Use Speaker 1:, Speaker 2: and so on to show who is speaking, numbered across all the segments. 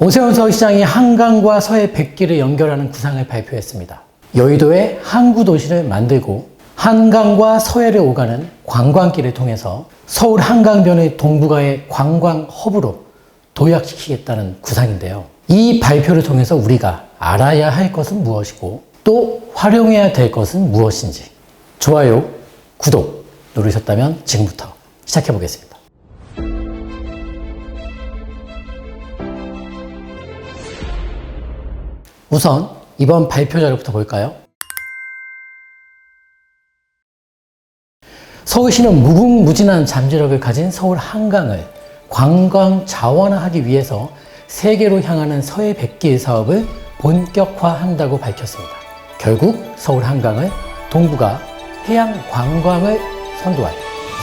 Speaker 1: 오세훈 서울시장이 한강과 서해 백길을 연결하는 구상을 발표했습니다. 여의도에 항구 도시를 만들고 한강과 서해를 오가는 관광길을 통해서 서울 한강변의 동북아의 관광 허브로 도약시키겠다는 구상인데요. 이 발표를 통해서 우리가 알아야 할 것은 무엇이고 또 활용해야 될 것은 무엇인지 좋아요, 구독 누르셨다면 지금부터 시작해 보겠습니다. 우선 이번 발표 자료부터 볼까요? 서울시는 무궁무진한 잠재력을 가진 서울 한강을 관광 자원화하기 위해서 세계로 향하는 서해 백길 사업을 본격화한다고 밝혔습니다. 결국 서울 한강을 동북아 해양 관광을 선도할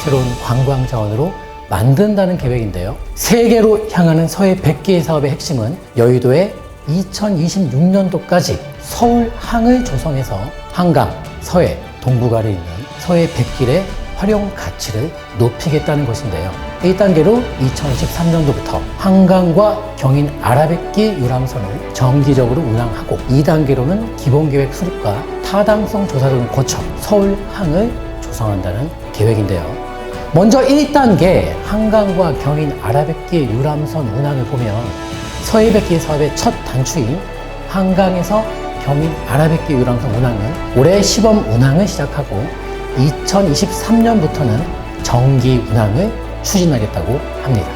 Speaker 1: 새로운 관광 자원으로 만든다는 계획인데요. 세계로 향하는 서해 백길 사업의 핵심은 여의도의 2026년도까지 서울항을 조성해서 한강, 서해, 동북아를 잇는 서해 백길의 활용 가치를 높이겠다는 것인데요. 1단계로 2023년도부터 한강과 경인 아라뱃길 유람선을 정기적으로 운항하고 2단계로는 기본계획 수립과 타당성 조사를 거쳐 서울항을 조성한다는 계획인데요. 먼저 1단계 한강과 경인 아라뱃길 유람선 운항을 보면 서해 백길 사업의 첫 단추인 한강에서 경인 아라뱃길 유람선 운항은 올해 시범 운항을 시작하고 2023년부터는 정기 운항을 추진하겠다고 합니다.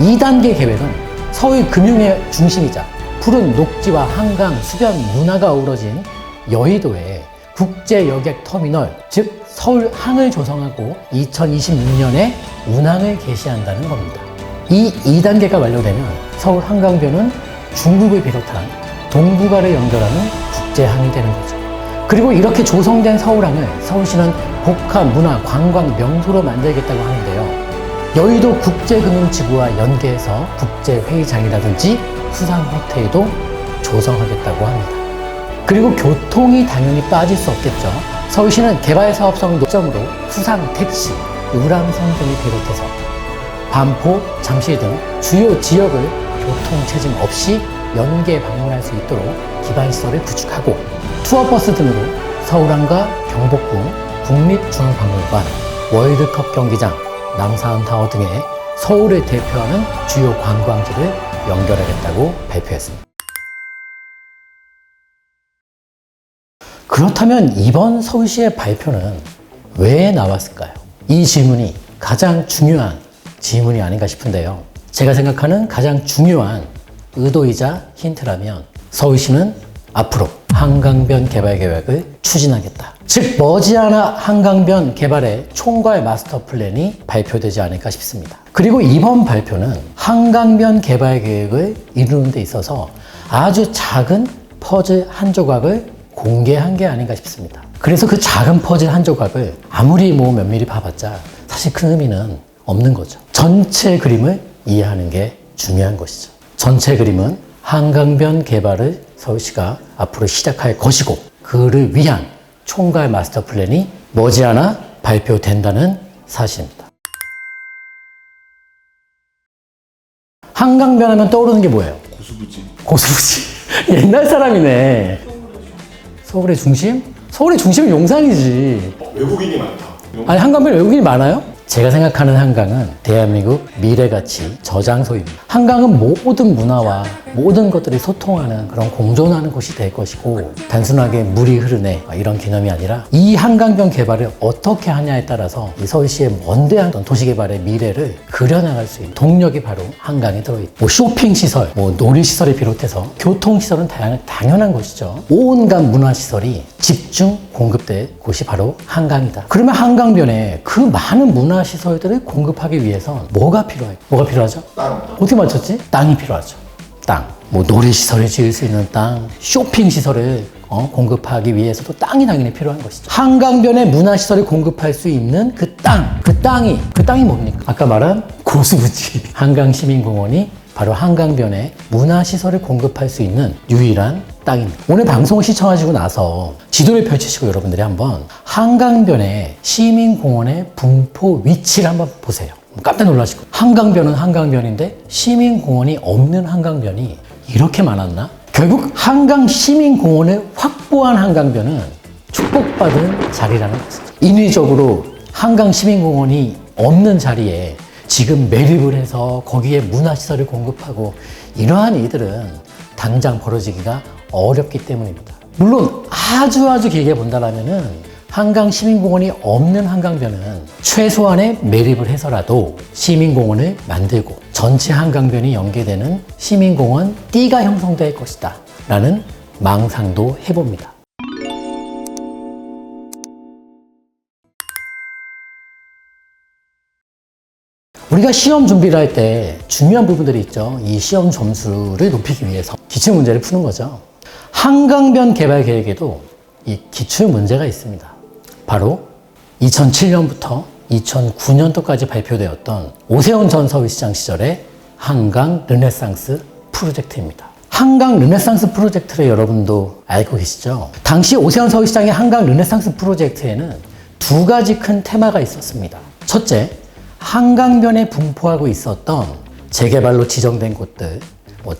Speaker 1: 2단계 계획은 서울 금융의 중심이자 푸른 녹지와 한강, 수변, 문화가 어우러진 여의도에 국제 여객 터미널, 즉 서울항을 조성하고 2026년에 운항을 개시한다는 겁니다. 이 2단계가 완료되면 서울 한강변은 중국을 비롯한 동북아를 연결하는 국제항이 되는 거죠. 그리고 이렇게 조성된 서울항을 서울시는 복합 문화 관광 명소로 만들겠다고 하는데요. 여의도 국제금융지구와 연계해서 국제회의장이라든지 수상호텔도 조성하겠다고 합니다. 그리고 교통이 당연히 빠질 수 없겠죠. 서울시는 개발사업성 노점으로 수상택시, 유람선 등을 비롯해서 반포, 잠실 등 주요 지역을 교통체증 없이 연계 방문할 수 있도록 기반시설을 구축하고 투어버스 등으로 서울항과 경복궁, 국립중앙박물관, 월드컵 경기장, 남산타워 등의 서울을 대표하는 주요 관광지를 연결하겠다고 발표했습니다. 그렇다면 이번 서울시의 발표는 왜 나왔을까요? 이 질문이 가장 중요한 질문이 아닌가 싶은데요. 제가 생각하는 가장 중요한 의도이자 힌트라면 서울시는 앞으로 한강변 개발 계획을 추진하겠다. 즉 머지않아 한강변 개발의 총괄 마스터 플랜이 발표되지 않을까 싶습니다. 그리고 이번 발표는 한강변 개발 계획을 이루는 데 있어서 아주 작은 퍼즐 한 조각을 공개한 게 아닌가 싶습니다. 그래서 그 작은 퍼즐 한 조각을 아무리 면밀히 봐봤자 사실 큰 의미는 없는 거죠. 전체 그림을 이해하는 게 중요한 것이죠. 전체 그림은 한강변 개발을 서울시가 앞으로 시작할 것이고 그를 위한 총괄 마스터 플랜이 머지않아 발표된다는 사실입니다. 한강변 하면 떠오르는 게 뭐예요?
Speaker 2: 고수부지.
Speaker 1: 고수부지. 옛날 사람이네. 서울의 중심? 서울의 중심은 용산이지.
Speaker 2: 외국인이 많다.
Speaker 1: 아니 한강변 외국인이 많아요? 제가 생각하는 한강은 대한민국 미래가치 저장소입니다. 한강은 모든 문화와 모든 것들이 소통하는 그런 공존하는 곳이 될 것이고 단순하게 물이 흐르네 이런 개념이 아니라 이 한강변 개발을 어떻게 하냐에 따라서 이 서울시의 먼데한 도시개발의 미래를 그려나갈 수 있는 동력이 바로 한강에 들어있다. 쇼핑시설, 놀이시설을 비롯해서 교통시설은 당연한 것이죠. 온갖 문화시설이 집중 공급될 곳이 바로 한강이다. 그러면 한강변에 그 많은 문화시설들을 공급하기 위해선 뭐가 필요할까요? 뭐가 필요하죠?
Speaker 2: 땅.
Speaker 1: 어떻게 맞췄지? 땅이 필요하죠. 땅. 놀이시설을 지을 수 있는 땅, 쇼핑시설을 공급하기 위해서도 땅이 당연히 필요한 것이죠. 한강변에 문화시설을 공급할 수 있는 그 땅이 뭡니까? 아까 말한 고수부지. 한강시민공원이 바로 한강변에 문화시설을 공급할 수 있는 유일한 땅입니다. 오늘 방송을 시청하시고 나서 지도를 펼치시고 여러분들이 한번 한강변의 시민공원의 분포 위치를 한번 보세요. 깜짝 놀라실 거예요. 한강변은 한강변인데 시민공원이 없는 한강변이 이렇게 많았나? 결국 한강 시민공원을 확보한 한강변은 축복받은 자리라는 것이죠. 인위적으로 한강 시민공원이 없는 자리에 지금 매립을 해서 거기에 문화시설을 공급하고 이러한 일들은 당장 벌어지기가 어렵기 때문입니다. 물론 아주 길게 본다면은 한강 시민공원이 없는 한강변은 최소한의 매립을 해서라도 시민공원을 만들고 전체 한강변이 연계되는 시민공원 D가 형성될 것이다 라는 망상도 해봅니다. 우리가 시험 준비를 할 때 중요한 부분들이 있죠. 이 시험 점수를 높이기 위해서 기출문제를 푸는 거죠. 한강변 개발 계획에도 이 기출문제가 있습니다. 바로 2007년부터 2009년도까지 발표되었던 오세훈 전 서울시장 시절의 한강 르네상스 프로젝트입니다. 한강 르네상스 프로젝트를 여러분도 알고 계시죠? 당시 오세훈 서울시장의 한강 르네상스 프로젝트에는 두 가지 큰 테마가 있었습니다. 첫째, 한강변에 분포하고 있었던 재개발로 지정된 곳들,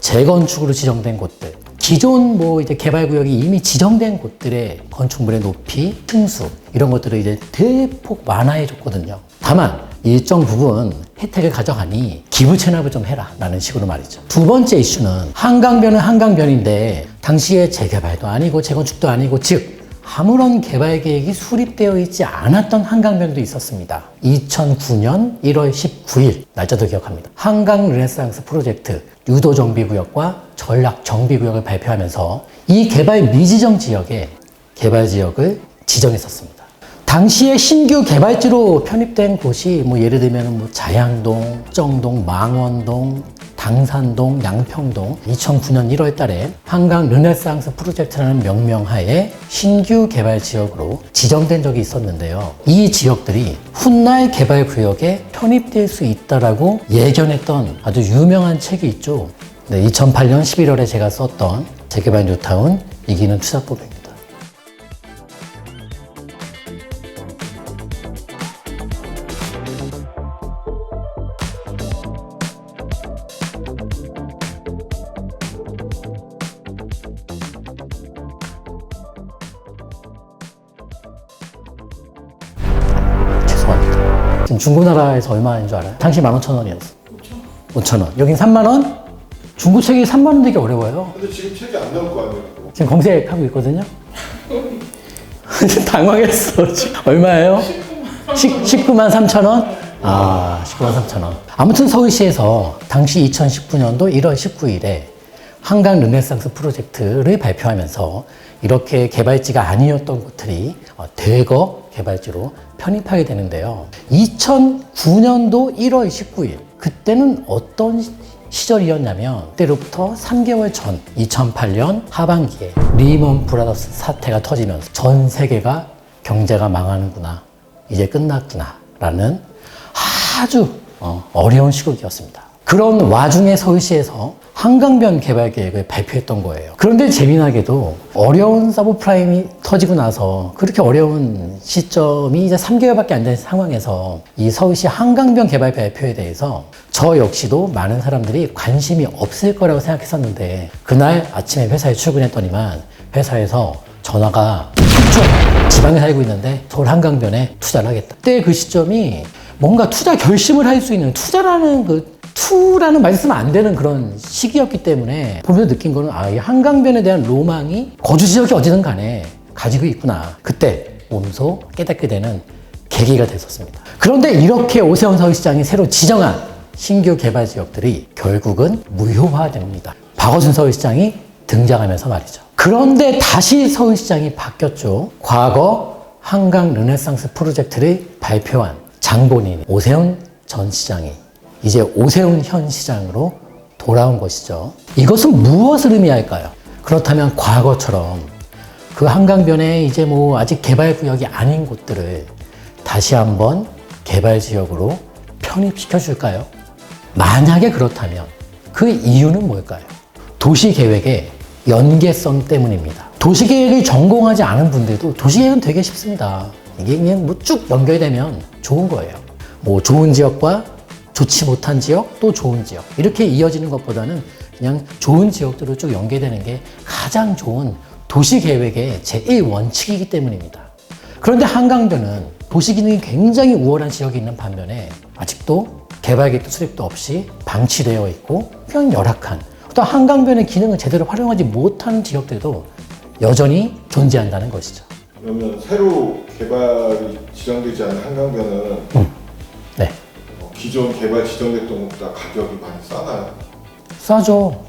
Speaker 1: 재건축으로 지정된 곳들, 기존 이제 개발구역이 이미 지정된 곳들의 건축물의 높이, 층수 이런 것들을 이제 대폭 완화해줬거든요. 다만 일정 부분 혜택을 가져가니 기부 체납을 좀 해라 라는 식으로 말이죠. 두 번째 이슈는 한강변은 한강변인데 당시에 재개발도 아니고 재건축도 아니고 즉 아무런 개발 계획이 수립되어 있지 않았던 한강변도 있었습니다. 2009년 1월 19일 날짜도 기억합니다. 한강 르네상스 프로젝트 유도정비구역과 전략정비구역을 발표하면서 이 개발 미지정 지역에 개발지역을 지정했었습니다. 당시에 신규 개발지로 편입된 곳이 예를 들면 자양동, 정동, 망원동, 당산동, 양평동 2009년 1월 달에 한강 르네상스 프로젝트라는 명명하에 신규 개발 지역으로 지정된 적이 있었는데요. 이 지역들이 훗날 개발 구역에 편입될 수 있다라고 예견했던 아주 유명한 책이 있죠. 2008년 11월에 제가 썼던 재개발 뉴타운 이기는 투자법입니다. 지금 중고나라에서 얼마인 줄 알아요? 당시 15,000원이었어. 5,000원. 여긴 30,000원? 중고책이 30,000원 되기 어려워요.
Speaker 2: 근데 지금 책이 안 나올 거 아니에요?
Speaker 1: 지금 검색하고 있거든요. 당황했어. 지금. 얼마예요? 19만 3,000원? 19만 3,000원. 아무튼 서울시에서 당시 2019년도 1월 19일에 한강 르네상스 프로젝트를 발표하면서 이렇게 개발지가 아니었던 곳들이 대거 개발지로 편입하게 되는데요. 2009년도 1월 19일 그때는 어떤 시절이었냐면 그때로부터 3개월 전 2008년 하반기에 리먼 브라더스 사태가 터지면서 전 세계가 경제가 망하는구나, 이제 끝났구나 라는 아주 어려운 시국이었습니다. 그런 와중에 서울시에서 한강변 개발 계획을 발표했던 거예요. 그런데 재미나게도 어려운 서브프라임이 터지고 나서 그렇게 어려운 시점이 이제 3개월밖에 안 된 상황에서 이 서울시 한강변 개발 발표에 대해서 저 역시도 많은 사람들이 관심이 없을 거라고 생각했었는데 그날 아침에 회사에 출근했더니만 회사에서 전화가 쭉 지방에 살고 있는데 서울 한강변에 투자를 하겠다. 그때 그 시점이 뭔가 투자 결심을 할 수 있는 투라는 말 쓰면 안 되는 그런 시기였기 때문에 보면서 느낀 거는 이 한강변에 대한 로망이 거주 지역이 어디든 간에 가지고 있구나. 그때 몸소 깨닫게 되는 계기가 됐었습니다. 그런데 이렇게 오세훈 서울시장이 새로 지정한 신규 개발 지역들이 결국은 무효화됩니다. 박어순 서울시장이 등장하면서 말이죠. 그런데 다시 서울시장이 바뀌었죠. 과거 한강 르네상스 프로젝트를 발표한 장본인 오세훈 전 시장이 이제 오세훈 현 시장으로 돌아온 것이죠. 이것은 무엇을 의미할까요? 그렇다면 과거처럼 그 한강변에 이제 아직 개발 구역이 아닌 곳들을 다시 한번 개발 지역으로 편입시켜 줄까요? 만약에 그렇다면 그 이유는 뭘까요? 도시계획의 연계성 때문입니다. 도시계획을 전공하지 않은 분들도 도시계획은 되게 쉽습니다. 이게 그냥 쭉 연결되면 좋은 거예요. 좋은 지역과 좋지 못한 지역, 또 좋은 지역. 이렇게 이어지는 것보다는 그냥 좋은 지역들로 쭉 연계되는 게 가장 좋은 도시계획의 제1원칙이기 때문입니다. 그런데 한강변은 도시 기능이 굉장히 우월한 지역이 있는 반면에 아직도 개발계획도 수립도 없이 방치되어 있고 그냥 열악한, 또 한강변의 기능을 제대로 활용하지 못하는 지역들도 여전히 존재한다는 것이죠.
Speaker 2: 그러면 새로 개발이 지정되지 않은 한강변은
Speaker 1: 네.
Speaker 2: 기존 개발 지정됐던 것보다 가격이 많이 싸나요?
Speaker 1: 싸죠.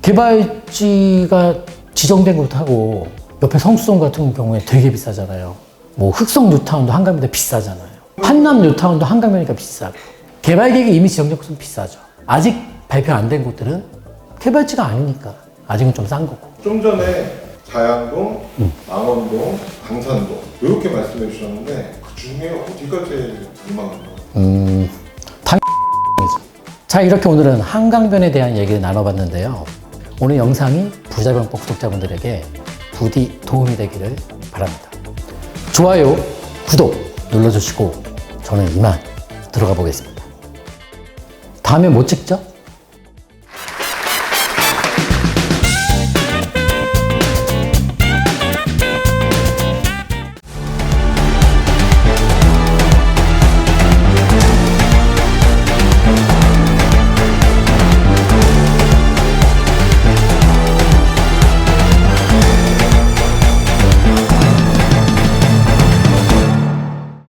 Speaker 1: 개발지가 지정된 곳하고 옆에 성수동 같은 경우에 되게 비싸잖아요. 뭐 흑성 뉴타운도 한강변보다 비싸잖아요. 한남 뉴타운도 한강변이니까 비싸고. 개발계획이 이미 지정된 곳은 비싸죠. 아직 발표 안 된 곳들은 개발지가 아니니까 아직은 좀 싼 거고.
Speaker 2: 좀 전에 자양동, 망원동, 강산동 이렇게 말씀해 주셨는데 그 중에 어디가 제일 유망한가요?
Speaker 1: 자, 이렇게 오늘은 한강변에 대한 얘기를 나눠봤는데요. 오늘 영상이 부자병법 구독자분들에게 부디 도움이 되기를 바랍니다. 좋아요, 구독 눌러주시고 저는 이만 들어가 보겠습니다. 다음에 뭐 찍죠?